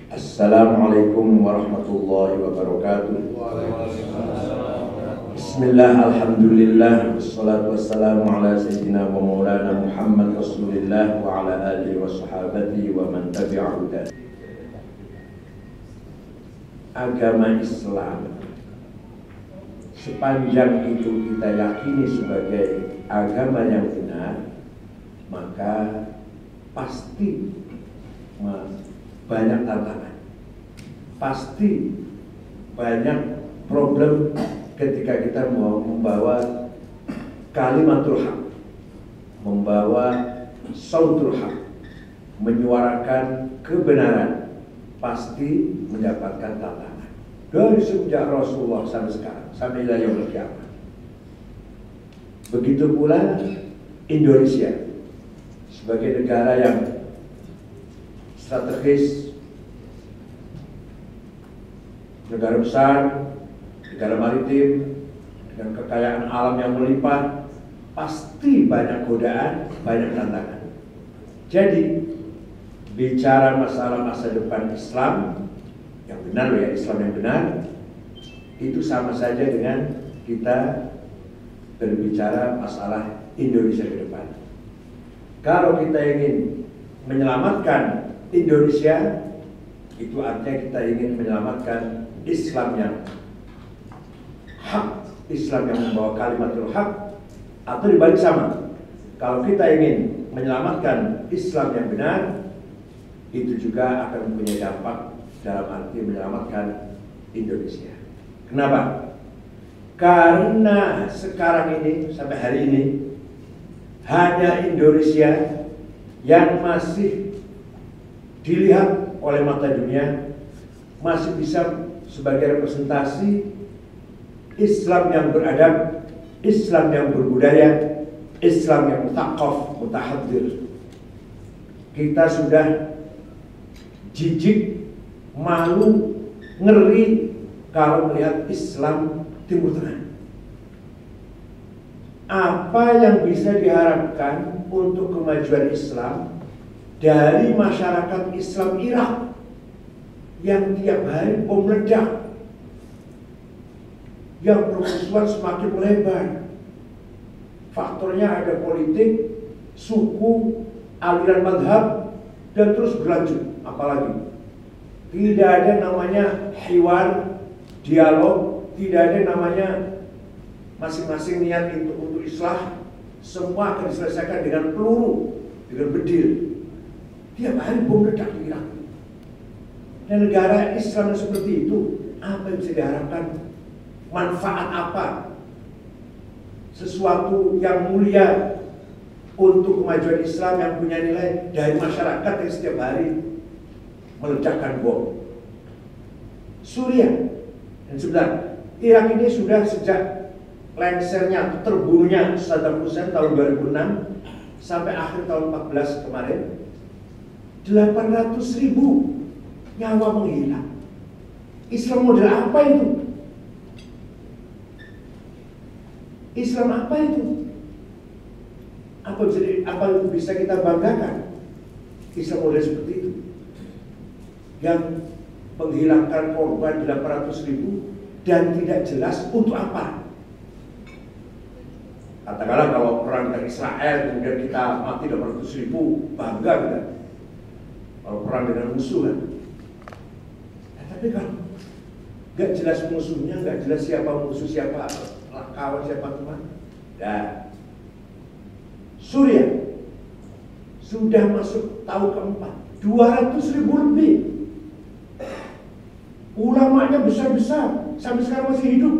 Assalamualaikum warahmatullahi wabarakatuh. Bismillah, alhamdulillah, wassalatu wassalamu ala sayyidina wa maulana Muhammad Rasulillah wa ala alihi wa sahabati wa man tabi'ahu. Agama Islam, sepanjang itu kita yakini sebagai agama yang benar, maka pasti banyak tantangan, pasti banyak problem ketika kita mau membawa kalimatul haq, membawa sautul haq, menyuarakan kebenaran, pasti mendapatkan tantangan. Dari sejak Rasulullah sampai sekarang, sampai yaumul kiamat. Begitu pula Indonesia sebagai negara yang strategis, negara besar, negara maritim, dengan kekayaan alam yang melimpah, pasti banyak godaan, banyak tantangan. Jadi, bicara masalah masa depan Islam yang benar, ya Islam yang benar, itu sama saja dengan kita berbicara masalah Indonesia ke depan. Kalau kita ingin menyelamatkan Indonesia, itu artinya kita ingin menyelamatkan Islam yang hak, Islam yang membawa kalimatul haq, atau dibalik sama. Kalau kita ingin menyelamatkan Islam yang benar, itu juga akan mempunyai dampak dalam arti menyelamatkan Indonesia. Kenapa? Karena sekarang ini, sampai hari ini, hanya Indonesia yang masih dilihat oleh mata dunia, masih bisa sebagai representasi Islam yang beradab, Islam yang berbudaya, Islam yang muthaqaf, mutahadir. Kita sudah jijik, malu, ngeri kalau melihat Islam Timur Tengah. Apa yang bisa diharapkan untuk kemajuan Islam dari masyarakat Islam Irak yang tiap hari bom meledak, yang permusuhan semakin melebar? Faktornya ada politik, suku, aliran madhab, dan terus berlanjut. Apalagi tidak ada namanya hiwar, dialog, tidak ada namanya masing-masing niat itu untuk islah. Semua akan diselesaikan dengan peluru, dengan bedil. Tiap hari bom meledak di Irak. Dan negara Islam yang seperti itu, apa yang bisa diharapkan? Manfaat apa? Sesuatu yang mulia untuk kemajuan Islam yang punya nilai dari masyarakat yang setiap hari meledakkan bom. Suriah, dan sebentar, Irak ini sudah sejak lengsernya, terbunuhnya Saddam Hussein tahun 2006 sampai akhir tahun 14 kemarin, 800.000 nyawa menghilang. Islam model apa itu? Islam apa itu? Apa bisa kita banggakan? Islam model seperti itu, yang menghilangkan korban 800.000 dan tidak jelas untuk apa. Katakanlah kalau perang dengan Israel kemudian kita mati 800.000, bangga kita. Kalau perang dengan musuh kan. Tapi kalau nggak jelas musuhnya, nggak jelas siapa musuh, siapa kawan, siapa teman. Dan Suriah sudah masuk tahun keempat, 200.000 lebih. Ulamanya besar-besar, sampai sekarang masih hidup.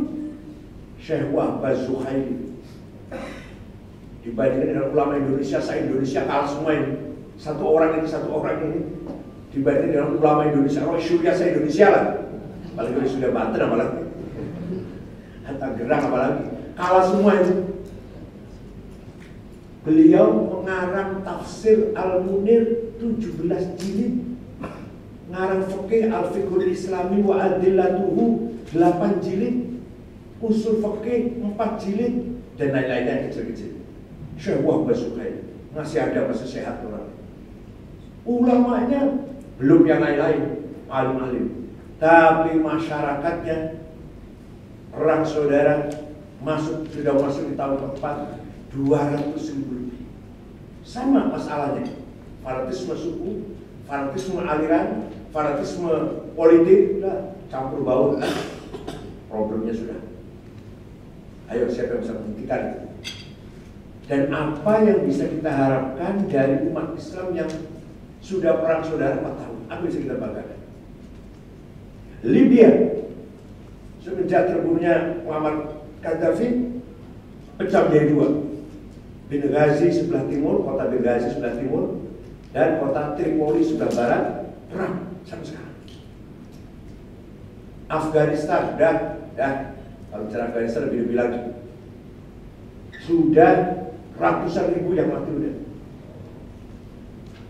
Syekh Wahbah Zuhaili dibandingkan dengan ulama Indonesia, se-Indonesia kalah semua ini. Satu orang ini dibandingkan dengan ulama Indonesia, Roy Surya se-Indonesia lah. Apalagi Roy Surya Banten apalagi, Hatta Gerang apalagi, kalah semua itu. Beliau mengarang tafsir Al-Munir 17 jilid, ngarang fikih Al-Fiqhul Islami wa Adillatuhu 8 jilid, usul fikih 4 jilid, dan lain-lainnya yang kecil-kecil. Syekh Wahbah Zuhaili masih ada, masih sehat orang. Ulamanya belum yang lain-lain. alim-alim. Tapi masyarakatnya, perang saudara, sudah masuk di tahun keempat, 200.000 lebih. Sama masalahnya, fanatisme suku, fanatisme aliran, fanatisme politik, sudah campur baur. Problemnya sudah. Ayo, siapa yang bisa menghentikan itu? Dan apa yang bisa kita harapkan dari umat Islam yang sudah perang saudara 4 tahun? Apa yang bisa kita banggakan? Libya, semenjak terbunuhnya Muammar Gaddafi, pecah menjadi 2. Benghazi sebelah timur, kota Benghazi sebelah timur, dan kota Tripoli sebelah barat, perang sampai sekarang. Afghanistan, kalau bicara Afghanistan lebih lagi, sudah ratusan ribu yang mati udah.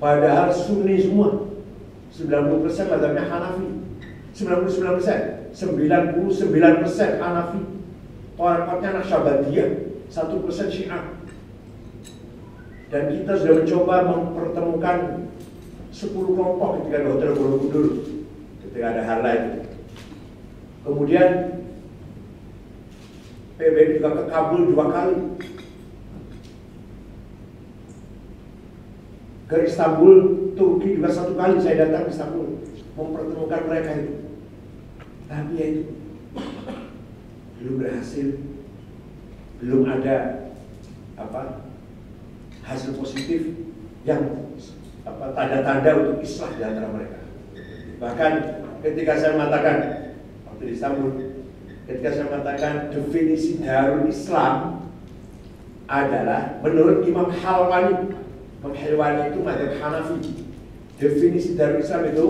Padahal Sunni semua, 90% mazhabnya Hanafi, 99%, 99% Hanafi, orang-orangnya Naqsyabandiyah, 1% Syiah. Dan kita sudah mencoba mempertemukan 10 kelompok ketika di Hotel Borobudur, ketika ada Harla itu. Kemudian PBB juga ke Kabul 2 kali, ke Istanbul, Turki juga 1 kali saya datang ke Istanbul mempertemukan mereka itu. Tapi ya itu belum berhasil, belum ada hasil positif yang tanda-tanda untuk islah di antara mereka. Bahkan ketika saya mengatakan waktu di Istanbul, ketika saya mengatakan definisi Darul Islam adalah menurut Imam Halwani itu mazhab Hanafi. Definisi Darul Islam itu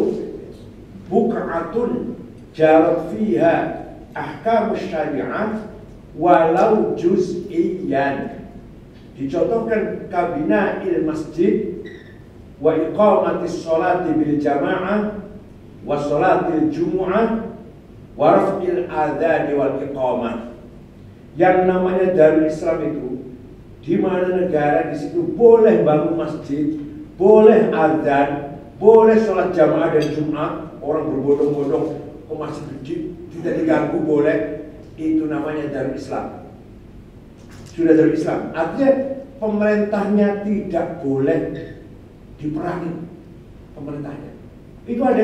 buq'atun jarat fiha ahkamus syari'ah walau juz'iyyan. Dicontohkan kabina il masjid wa iqamatis sholati bil jama'ah wa sholatil jumu'ah wa raf'il adhan wal iqamah. Yang namanya Darul Islam itu di mana negara di situ boleh bangun masjid, boleh adzan, boleh sholat jamaah dan Jumat, orang berbondong-bondong ke masjid tidak diganggu, boleh. Itu namanya Darul Islam. Sudah Darul Islam. Artinya pemerintahnya tidak boleh diperangi. Pemerintahnya. Itu ada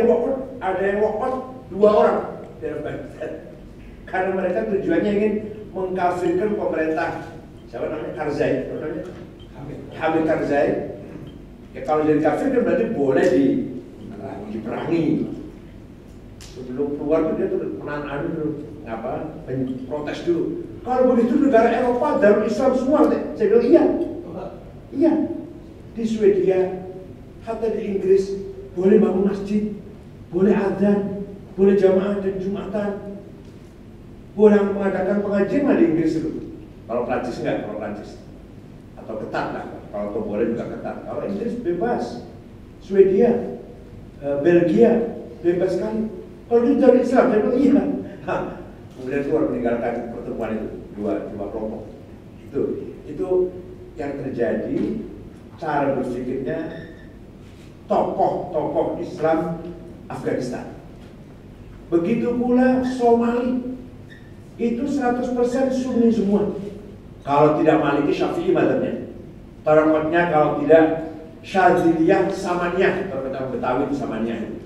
yang walkout 2 orang dalam Baghdad. Karena mereka tujuannya ingin mengkafirkan pemerintah. Siapa namanya? Karzai. Hamid Karzai. Ya kalau jadi kafir kan berarti boleh diperangi. Sebelum keluar tuh dia tuh protes dulu. Kalau begitu negara Eropa Darul Islam semua, saya bilang iya. Iya. Di Swedia, hatta di Inggris boleh bangun masjid, boleh adzan, boleh jamaah dan Jumatan, boleh mengadakan pengajian di Inggris itu. Kalau Prancis enggak, kalau Prancis atau ketat lah. Kalau boleh juga ketat. Kalau Inggris bebas, Swedia, Belgia bebas sekali. Kalau itu Darul Islam, saya bilang iya. Kemudian keluar meninggalkan pertemuan itu dua kelompok. Itu yang terjadi. Cara berpikirnya tokoh Islam Afghanistan. Begitu pula Somali, itu 100% Sunni semua. Kalau tidak Maliki, Syafi'i mazhabnya. Tarekatnya kalau tidak Syadziliyah, Samaniyah. Kalau kita Betawi itu Samaniyah.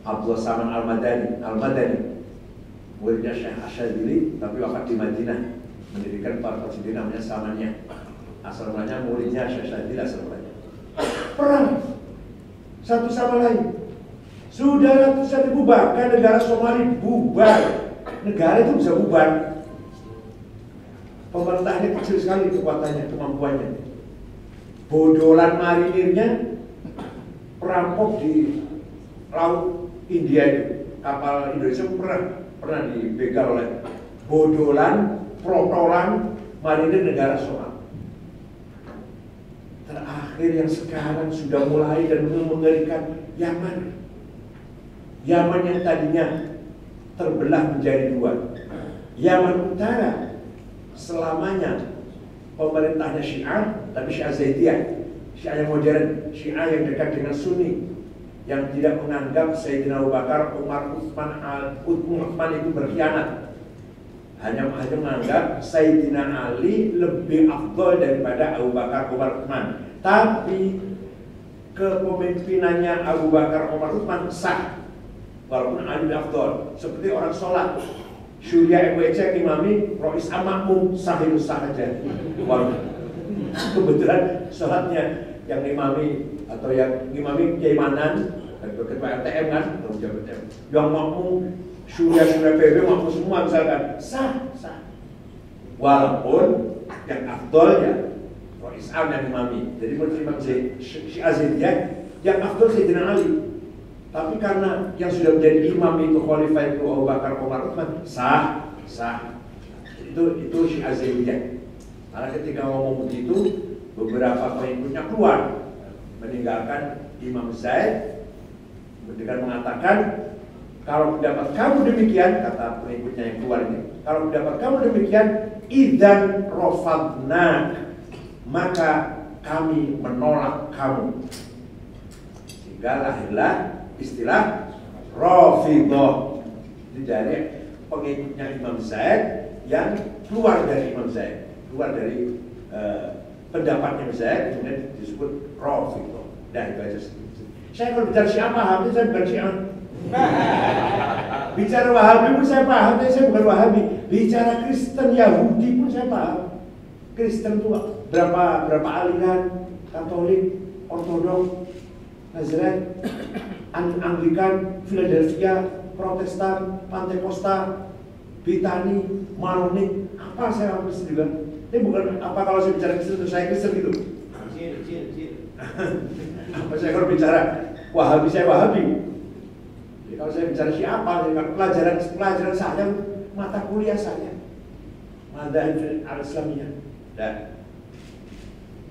Abdullah Saman Al-Madani, muridnya Syekh Asyadzili, tapi wafat di Madinah, mendirikan tarekat sendiri namanya Samaniyah. Asal mulanya muridnya Syekh Asyadzili asal mulanya. Perang satu sama lain. Sudah ratusan ribu, bahkan negara Somali bubar. Negara itu bisa bubar. Pemerintahnya kecil sekali kekuatannya, kemampuannya. Bodolan marinirnya perampok di laut India itu, kapal Indonesia pernah dibegal oleh bodolan, protolan marinir negara Somali. Terakhir yang sekarang sudah mulai dan mengerikan, Yaman. Yaman yang tadinya terbelah menjadi 2. Yaman Utara selamanya pemerintahnya Syiah, tapi Syiah Zaidiyah, Syiah yang modern, Syiah yang dekat dengan Sunni. yang tidak menganggap Sayyidina Abu Bakar, Umar, Utsman itu berkhianat. Hanya menganggap Sayyidina Ali lebih afdol daripada Abu Bakar, Umar, Utsman. Tapi kepemimpinannya Abu Bakar, Umar, Utsman sah, walaupun Ali lebih afdol. Seperti orang sholat, Syuriah Ecek imami, Rois Amakmu sah itu sah aja. Walaupun kebetulan sholatnya yang imami atau yang imami Kiai Manan, ketua RTM kan, yang makmum Syuriah PB makmum semua misalkan sah. Walaupun yang afdol ya Rois Am yang imami. Jadi menurut Imam Syiah Zaidiyah yang afdol Sayyidina Ali. Tapi karena yang sudah menjadi imam itu khalifah itu Abu Bakar, Umar, Utsman sah. Itu Syiah Zaidiyah. Karena ketika ngomong begitu, beberapa pengikutnya keluar meninggalkan Imam Zaid dengan mengatakan, kalau pendapat kamu demikian, kata pengikutnya yang keluar ini, kalau pendapat kamu demikian, idzan rafadnak, maka kami menolak kamu. Sehingga lahirlah istilah Rafidhah. Itu dari pengikutnya Imam Zaid yang keluar dari Imam Zaid, keluar dari pendapatnya Imam Zaid, kemudian disebut Rafidhah. Dan itu aja. Saya kalau bicara Syiah paham, saya bukan Syiah. Bicara Wahabi pun saya paham, tapi saya bukan Wahabi. Bicara Kristen Yahudi pun saya paham. Kristen itu berapa aliran, Katolik, Ortodok, Nazarene, Anglikan, Philadelphia, Protestan, Pantekosta, Britani, Maronik, apa saya harus juga. Ini bukan apa kalau saya bicara Kristen itu saya Kristen gitu. Apa saya kalau bicara Wahabi saya Wahabi. Jadi kalau saya bicara siapa, pelajaran saya, mata kuliah saya, Madzhab al-Islamiyah.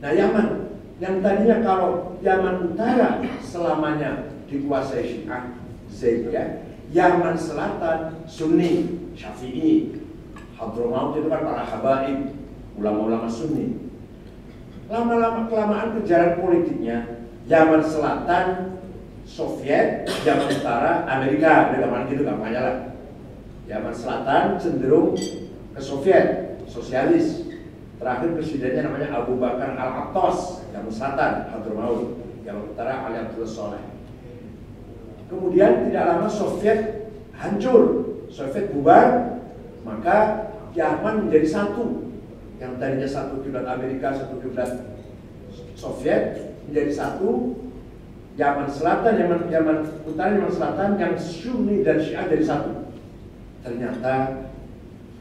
Nah, Yaman yang tadinya kalau Yaman Utara selamanya dikuasai Syiah Zaidiyah, Yaman Selatan Sunni Syafi'i, Hadramaut itu kan para habaib, ulama-ulama Sunni. Lama-lama kelamaan kejaran politiknya, Yaman Selatan Soviet, Yaman Utara Amerika, udah gampang gitu gampangnya lah. Yaman Selatan cenderung ke Soviet, sosialis. Terakhir presidennya namanya Abu Bakar Al-Attas, Yaman Selatan, Hadramaut. Yaman Utara Ali Abdullah Saleh. Kemudian tidak lama Soviet hancur, Soviet bubar, maka Yaman menjadi satu. Yang tadinya satu kiblat Amerika, satu kiblat Soviet, menjadi satu. Yaman Selatan, Yaman Utara, Yaman Selatan, yang Sunni dan Syiah jadi satu. Ternyata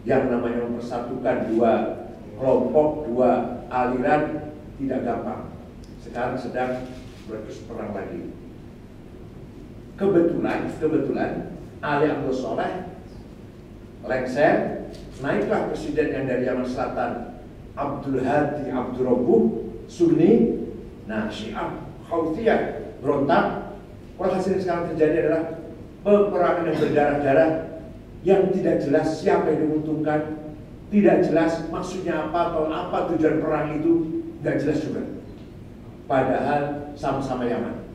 yang namanya mempersatukan dua kelompok, dua aliran tidak gampang. Sekarang sedang berperang lagi. Kebetulan Ali Abdul Saleh lengser, naiklah presiden yang dari Yaman Selatan, Abdul Hadi Abdul Rabbuh, Sunni. Nah, Syiah Houthiyah berontak. Hasil yang sekarang terjadi adalah peperangan yang berdarah-darah yang tidak jelas siapa yang diuntungkan, tidak jelas maksudnya apa atau apa tujuan perang itu, nggak jelas juga. Padahal sama-sama Yaman,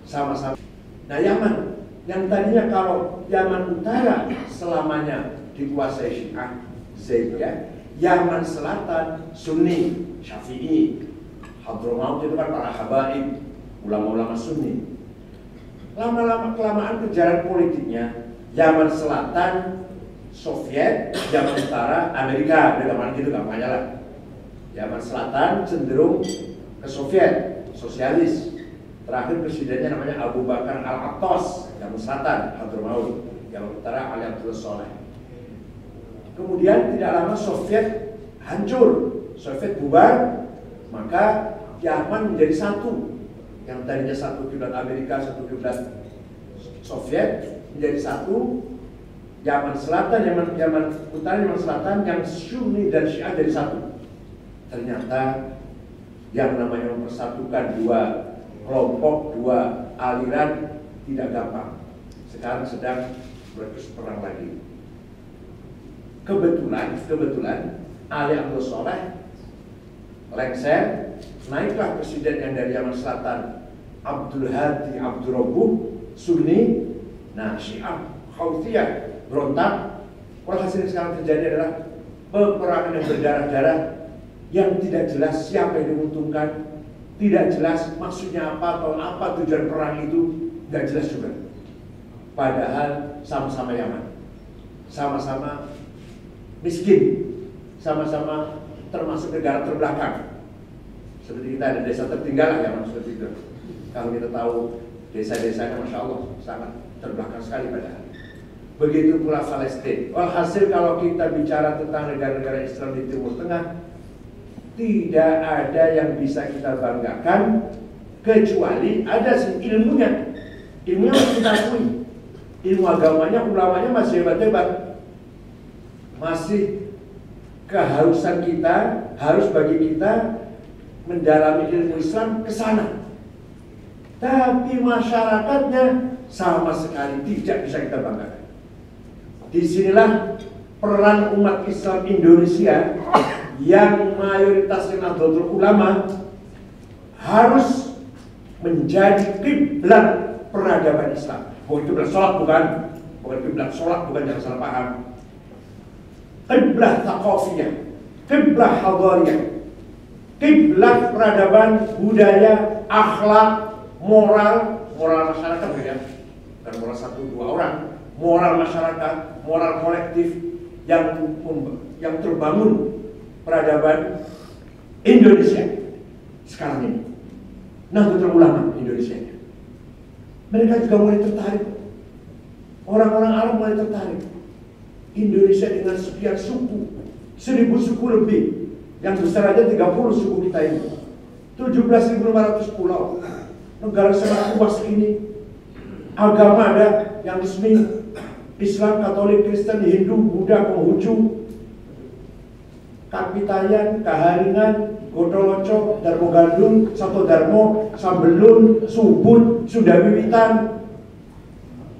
sama-sama. Nah, Yaman yang tadinya kalau Yaman Utara selamanya dikuasai Syiah Zaidiyah, Yaman Selatan Sunni Syafi'i, Hadramaut itu kan para habaib, ulama-ulama Sunni. Lama-lama kelamaan kejaran politiknya, Yaman Selatan Soviet, Yaman Utara Amerika, udah gampang gitu gampangnya lah. Yaman Selatan cenderung ke Soviet, sosialis. Terakhir presidennya namanya Abu Bakar Al-Attas, Yaman Selatan, Hadramaut. Yaman Utara Ali Abdullah Saleh. Kemudian tidak lama Soviet hancur, Soviet bubar, maka Yaman menjadi satu. Yang tadinya satu kiblat Amerika, satu kiblat Soviet, menjadi satu. Yaman Selatan, Yaman Utara, Yaman Selatan, yang Sunni dan Syiah jadi satu. Ternyata yang namanya mempersatukan dua kelompok, dua aliran tidak gampang. Sekarang sedang berperang lagi. Kebetulan Ali Abdul Saleh lengser, naiklah presiden yang dari Yaman Selatan, Abdul Hadi Abdul Rabbuh Sunni, nah Syiah Houthiyah berontak. Walhasil yang sekarang terjadi adalah peperangan yang berdarah-darah yang tidak jelas siapa yang diuntungkan, tidak jelas maksudnya apa atau apa tujuan perang itu, tidak jelas juga. Padahal sama-sama Yaman, sama-sama miskin, sama-sama termasuk negara terbelakang. Seperti kita ada desa tertinggal lah Yaman seperti itu. Kalau kita tahu desa-desanya, masya Allah sangat terbelakang sekali padahal. Begitu pula Palestina. Walhasil kalau kita bicara tentang negara-negara Islam di Timur Tengah, tidak ada yang bisa kita banggakan kecuali ada sih ilmunya. Ilmunya harus kita akui. Ilmu agamanya, ulamanya masih hebat-hebat. Masih keharusan kita, harus bagi kita mendalami ilmu Islam ke sana. Tapi masyarakatnya sama sekali tidak bisa kita banggakan. Disinilah peran umat Islam Indonesia yang mayoritasnya Nahdlatul Ulama harus menjadi kiblat peradaban Islam. Bukan kiblat sholat, bukan kiblat sholat, bukan, jangan salah paham. Kiblat thaqafiyah, kiblat hadariyah, kiblat peradaban, budaya, akhlak, moral masyarakat, ya, bukan moral satu dua orang, moral masyarakat, moral kolektif yang terbangun peradaban Indonesia sekarang ini. Nahdlatul Ulama Indonesia. Mereka juga mulai tertarik. Orang-orang Arab mulai tertarik. Indonesia dengan sekian suku, 1000 suku lebih, yang besar aja 30 suku kita ini, 17.500 pulau, negara sangat luas ini. Agama ada yang resmi, Islam, Katolik, Kristen, Hindu, Buddha, Konghucu, Kapitayan, Kaharingan, Gotoloco, Darmo Gandung, Sato Darmo, Sambelun, Subut, Sunda Wiwitan.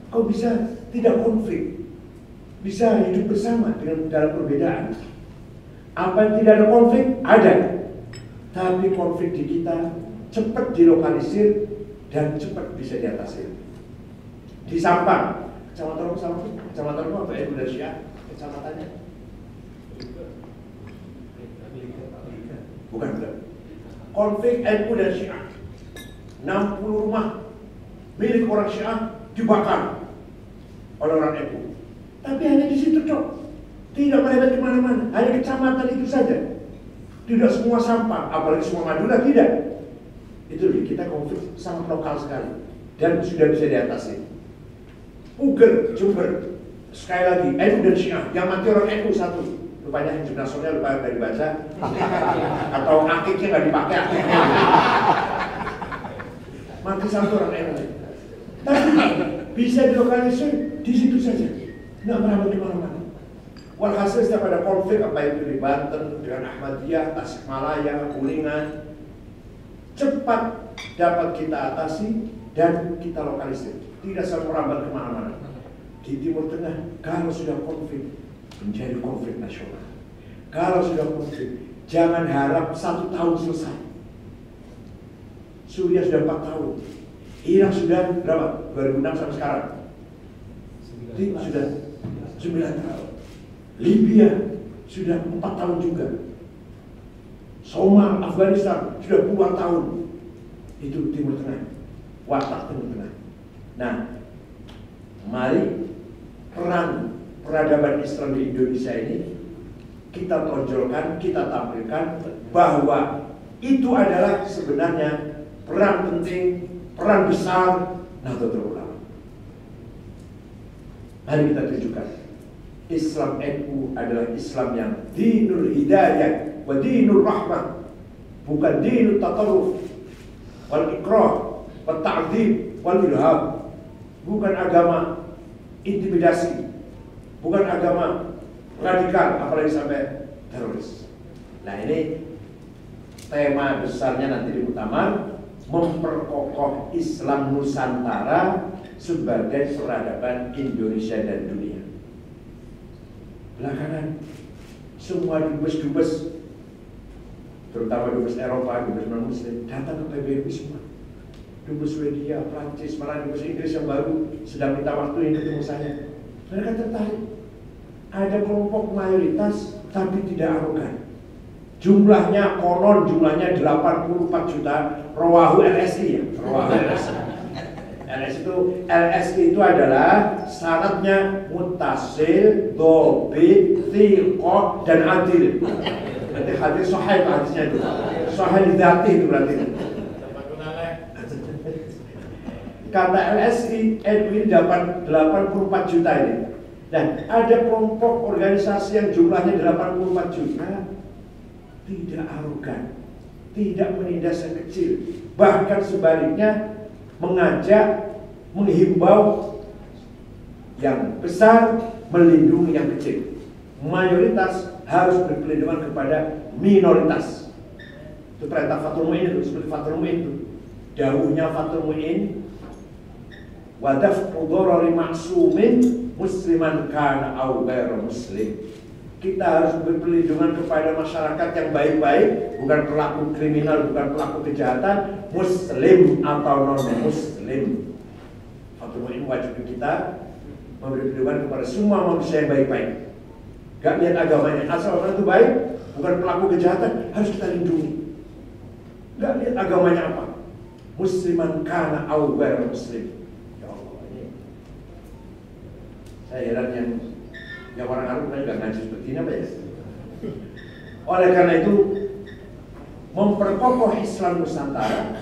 Kau bisa tidak konflik, bisa hidup bersama dengan dalam perbedaan. Apa yang tidak ada konflik? Ada. Tapi konflik di kita cepat dilokalisir dan cepat bisa diatasi. Di Sampang, kecamatan apa? Ibu dari Syiah, kecamatannya. Bukan. Konflik NU dan Syiah. 60 rumah milik orang Syiah dibakar oleh orang NU. Tapi hanya di situ, Cok. Tidak melebar kemana-mana. Hanya kecamatan itu saja. Tidak semua sampah, apalagi semua Madura, tidak. Itu kita konflik sangat lokal sekali dan sudah bisa diatasi. Uger, Jember, sekali lagi NU dan Syiah. Yang mati orang NU satu. Rupanya Hizb Nasional lupa nggak dibaca, atau akiknya nggak dipakai akiknya. Mati satu orang NU. Tapi bisa dilokalisir di situ saja, nggak merambat di mana-mana. Walhasil setiap ada konflik, apa itu di Banten dengan Ahmadiyah, Tasikmalaya, Kuningan, cepat dapat kita atasi dan kita lokalisir, tidak sampai merambat kemana-mana. Di Timur Tengah, kalau sudah konflik, menjadi konflik nasional. Kalau sudah konflik, jangan harap 1 tahun selesai. Suriah sudah 4 tahun, Irak sudah berapa? 2006 sampai sekarang sudah 9 tahun. Libya sudah 4 tahun juga. Somal, Afghanistan sudah puluhan tahun. Itu Timur Tengah, watak Timur Tengah. Nah, mari peran peradaban Islam di Indonesia ini kita tonjolkan, kita tampilkan bahwa itu adalah sebenarnya peran penting, peran besar Nahdlatul Ulama. Mari kita tunjukkan Islam NU adalah Islam yang dinul hidayah wa dinul rahmah, bukan dinul tatarruf wal ikrah wa ta'dzib wal ilham, bukan agama intimidasi, bukan agama radikal, apalagi sampai teroris. Nah, ini tema besarnya nanti di muktamar, memperkokoh Islam Nusantara sebagai peradaban Indonesia dan dunia. Belakangan semua dubes-dubes, terutama dubes Eropa, dubes non-Muslim, datang ke PBNU semua. dubes Swedia, Prancis, malah dubes Inggris yang baru sedang minta waktu yang ketemu saya. Mereka tertarik. Ada kelompok mayoritas tapi tidak arogan. Jumlahnya konon jumlahnya 84 juta. Rawahu LSI ya. Rawahu LSI. LSI itu adalah syaratnya mutasil, dobit, thiqah, dan adil. Berarti hadis sahih hadisnya itu. Sahih dzati itu berarti. Kata LSI, Edwin dapat 84 juta ini. Dan ada kelompok organisasi yang jumlahnya 84 juta, tidak arogan, tidak menindas yang kecil, bahkan sebaliknya mengajak, menghimbau yang besar melindungi yang kecil. Mayoritas harus berperlindungan kepada minoritas. Itu perintah Fathul Mu'in itu, seperti Fathul Mu'in itu. Dawuhnya Fathul Mu'in, wadaf'u dharari ma'sumin musliman kana aw ghairu muslim. Kita harus berperlindungan kepada masyarakat yang baik-baik, bukan pelaku kriminal, bukan pelaku kejahatan, muslim atau non-muslim. Fathul Mu'in wajib kita memberi perlindungan kepada semua manusia yang baik-baik. Gak lihat agamanya, asal orang itu baik, bukan pelaku kejahatan, harus kita lindungi. Gak lihat agamanya apa, musliman kana aw ghairu muslim. Saya heran yang orang Arab kan juga ngaji seperti ini apa ya? Oleh karena itu, memperkokoh Islam Nusantara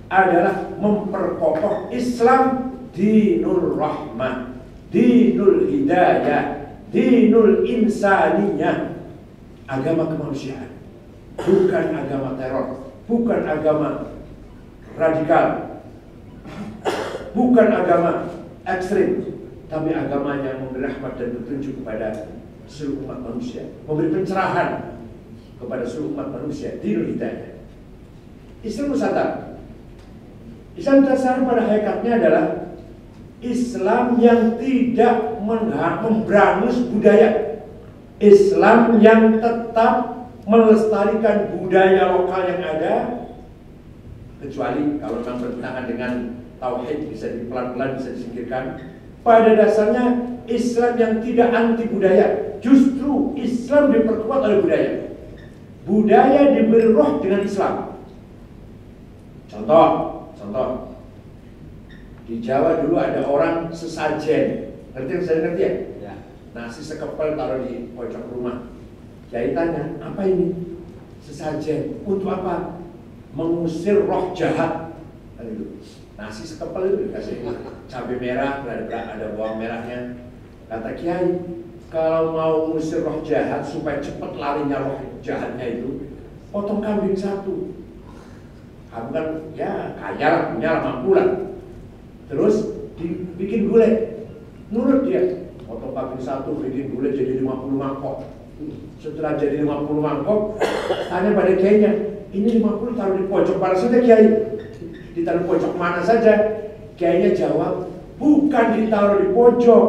adalah memperkokoh Islam dinul rahmah, dinul hidayah, dinul insaniyah, agama kemanusiaan, bukan agama teror, bukan agama radikal, bukan agama ekstrim, tapi agama yang memberi rahmat dan petunjuk kepada seluruh umat manusia, memberi pencerahan kepada seluruh umat manusia, dinul hidayah. Islam Nusantara, Islam Nusantara pada hakikatnya adalah Islam yang tidak memberangus budaya, Islam yang tetap melestarikan budaya lokal yang ada, kecuali kalau memang bertentangan dengan tauhid bisa pelan-pelan bisa disingkirkan. Pada dasarnya Islam yang tidak anti budaya, justru Islam diperkuat oleh budaya. Budaya diberi roh dengan Islam. Contoh, di Jawa dulu ada orang sesajen, ngerti yang saya ngerti ya? Ya. Nasi sekepel taruh di pojok rumah. Kiai tanya, apa ini? Sesajen. Untuk apa? Mengusir roh jahat. Nasi sekepel itu dikasih cabai merah, ada bawang merahnya. Kata Kiai, kalau mau mengusir roh jahat supaya cepat larinya roh jahatnya itu, potong kambing satu. Kamu kan ya kaya lah, punya lah, mampu lah. Terus dibikin gulai, nurut dia. Potong kambing satu, bikin gulai jadi 50 mangkok. Setelah jadi 50 mangkok, tanya pada Kiainya, ini 50 taruh di pojok mana saja Kiai? Ditaruh pojok mana saja? Kiainya jawab, bukan ditaruh di pojok,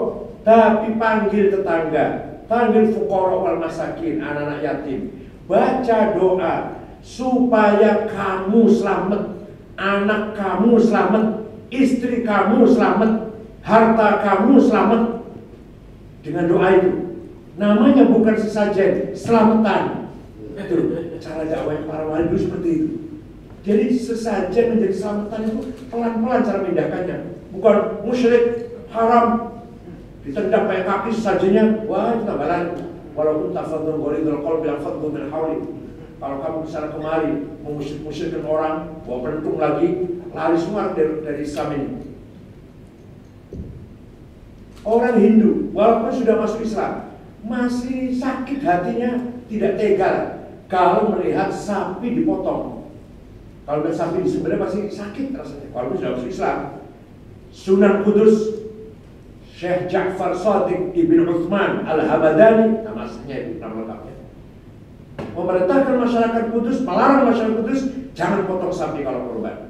tapi panggil tetangga, panggil fuqara wal masakin, anak-anak yatim, baca doa supaya kamu selamat, anak kamu selamat, istri kamu selamat, harta kamu selamat. Dengan doa itu, namanya bukan sesajen, selamatan. Itu cara dakwah para wali dulu seperti itu. Jadi sesajen menjadi selamatan itu pelan-pelan cara memindahkannya, bukan musyrik haram ditendang pakai kaki sesajennya, wah itu tambalan. Walaupun tafadhul ghalidul qalbi al-fadlu min hawli. Kalau kamu kesana kemari musyrik-musyrikin orang, bawa pentung lagi, lari semua dari Islam ini. Orang Hindu walaupun sudah masuk Islam masih sakit hatinya, tidak tega kalau melihat sapi dipotong. Kalau melihat sapi disembelih masih sakit rasanya. Walaupun sudah masuk Islam. Sunan Kudus Syekh Ja'far Shadiq Ibn Uthman Al-Hamadani, nama aslinya itu, nama lengkapnya, memerintahkan masyarakat Kudus, melarang masyarakat Kudus jangan potong sapi kalau korban,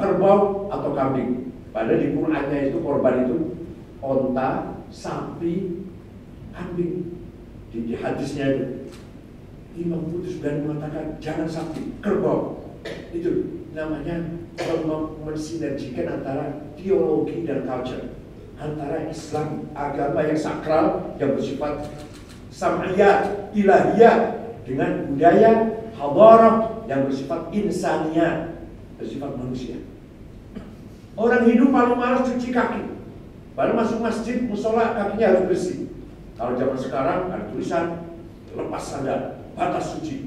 kerbau atau kambing. Padahal di Qur'annya itu korban itu onta, sapi, kambing. Di hadisnya itu Imam Kudus berani mengatakan jangan sapi, kerbau. Itu namanya mensinergikan antara teologi dan culture, antara Islam, agama yang sakral yang bersifat sam'iyah, ilahiyah, dengan budaya hadarah yang bersifat insaniyah, bersifat manusia. Orang Hindu paling malas cuci kaki, baru masuk masjid, musola, kakinya harus bersih. Kalau zaman sekarang ada tulisan lepas sandal, batas suci.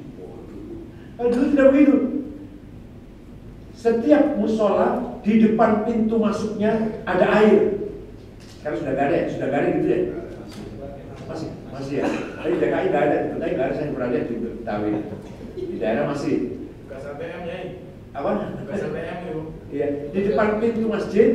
Kalau dulu tidak begitu. Setiap musola di depan pintu masuknya ada air. Sekarang sudah gak ada ya? Sudah gak ada gitu ya? Masih ya? Tapi di DKI gak ada, tapi gak ada, saya pernah lihat di Betawi. Di daerah masih. Bukan sampai M ya? Apa? Bukan sampai M ya? Iya, di depan pintu masjid,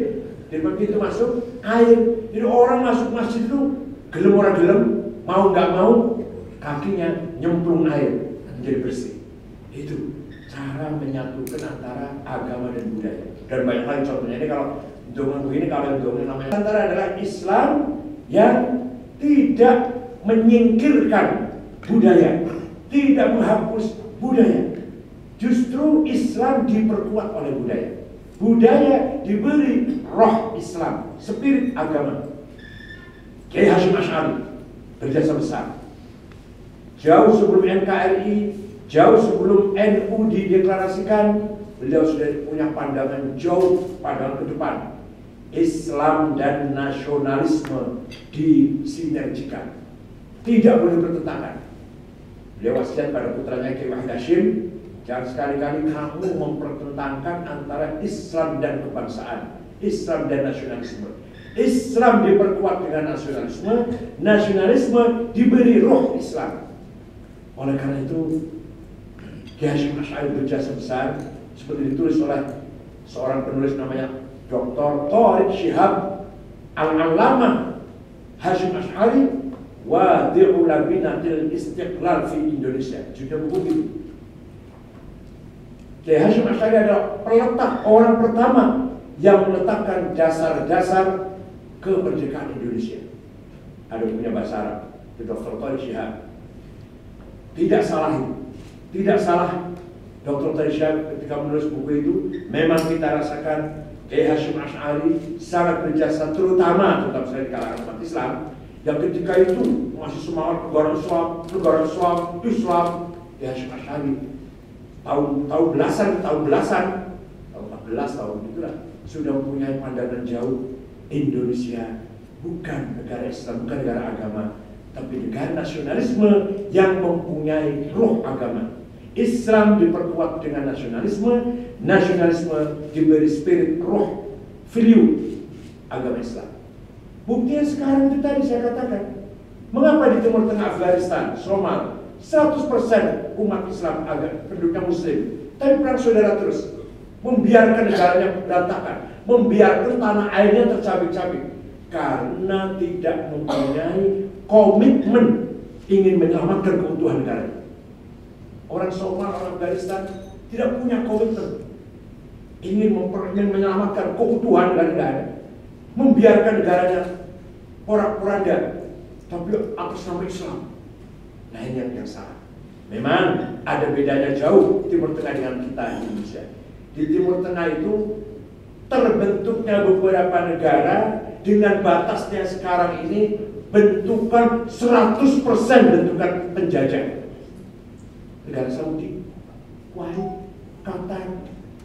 di depan pintu masuk air. Jadi orang masuk masjid itu gelem orang gelem, mau nggak mau, kakinya nyemplung air menjadi bersih. Itu cara menyatukan antara agama dan budaya. Dan banyak lagi contohnya. Ini kalau dongan begini, kalau dongan namanya antara adalah Islam yang tidak menyingkirkan budaya, tidak menghapus budaya. Justru Islam diperkuat oleh budaya. Budaya diberi roh Islam, spirit agama. Kiai Hasyim Asy'ari berjasa besar. Jauh sebelum NKRI, jauh sebelum NU dideklarasikan, beliau sudah punya pandangan jauh, pandangan ke depan. Islam dan nasionalisme disinergikan, tidak boleh bertentangan. Beliau wasiat pada putranya Kiai Wahid Hasyim, jangan sekali-kali kamu mempertentangkan antara Islam dan kebangsaan, Islam dan nasionalisme. Islam diperkuat dengan nasionalisme, nasionalisme diberi roh Islam. Oleh karena itu, Kiai Hasyim Asy'ari berjasa besar, seperti ditulis oleh seorang penulis namanya Dr. Thariq Shihab Al-Allamah Hasyim Asy'ari, Wadi'u Labinatil Istiqlal fi Indonesia. Judul buku itu. Kiai Hasyim Asy'ari adalah peletak, orang pertama yang meletakkan dasar-dasar kemerdekaan Indonesia. Ada punya bahasa Arab, Dr. Thariq Shihab. Tidak salah itu, tidak salah Dr. Thariq Shihab ketika menulis buku itu. Memang kita rasakan Kiai Hasyim Asy'ari sangat berjasa, terutama sekali di kalangan umat Islam yang ketika itu masih semangat negara Islam. Kiai Hasyim Asy'ari tahun belasan, tahun 14 tahun itulah sudah mempunyai pandangan jauh. Indonesia bukan negara Islam, bukan negara agama, tapi negara nasionalisme yang mempunyai roh agama. Islam diperkuat dengan nasionalisme, nasionalisme diberi spirit roh value agama Islam. Buktinya sekarang itu tadi saya katakan, mengapa di Timur Tengah, Afghanistan, Somalia 100% umat Islam agak penduduknya Muslim, tapi perang saudara terus, membiarkan negaranya berantakan, membiarkan tanah airnya tercabik-cabik karena tidak mempunyai komitmen ingin menyelamatkan keutuhan negara. Orang Somalia, orang Afghanistan tidak punya komitmen ingin menyelamatkan keutuhan negara, membiarkan negaranya porak-poranda, tapi atas nama Islam. Nah ini yang salah. Memang ada bedanya jauh Timur Tengah dengan kita Indonesia. Di Timur Tengah itu terbentuknya beberapa negara dengan batasnya sekarang ini bentukan 100% bentukan penjajah. Negara Saudi, Kuwait, Qatar,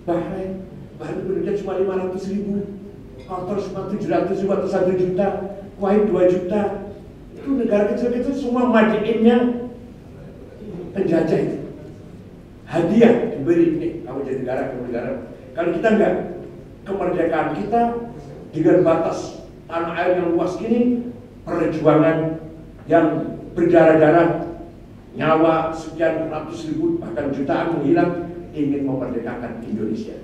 Bahrain penduduknya cuma 500.000, Qatar cuma 700.000 atau 1 juta, Kuwait 2 juta. Itu negara kecil-kecil semua madiinnya penjajah itu. Hadiah diberi, nih kamu jadi negara. Kalau kita enggak, kemerdekaan kita dengan batas tanah air yang luas ini, perjuangan yang berdarah-darah, nyawa sekian ratus ribu bahkan jutaan menghilang ingin memerdekakan Indonesia.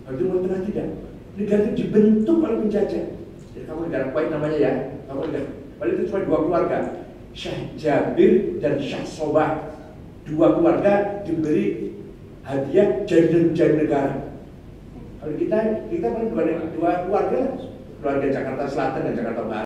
Kalau Timur Tengah tidak, negara itu dibentuk oleh penjajah. Jadi kamu negara Kuwait namanya ya, kamu negara. Padahal itu cuma 2 keluarga, Syekh Jabir dan Syekh Sobah. 2 keluarga diberi hadiah jadi negara. Kalau kita paling 2 keluarga, keluarga Jakarta Selatan dan Jakarta Barat.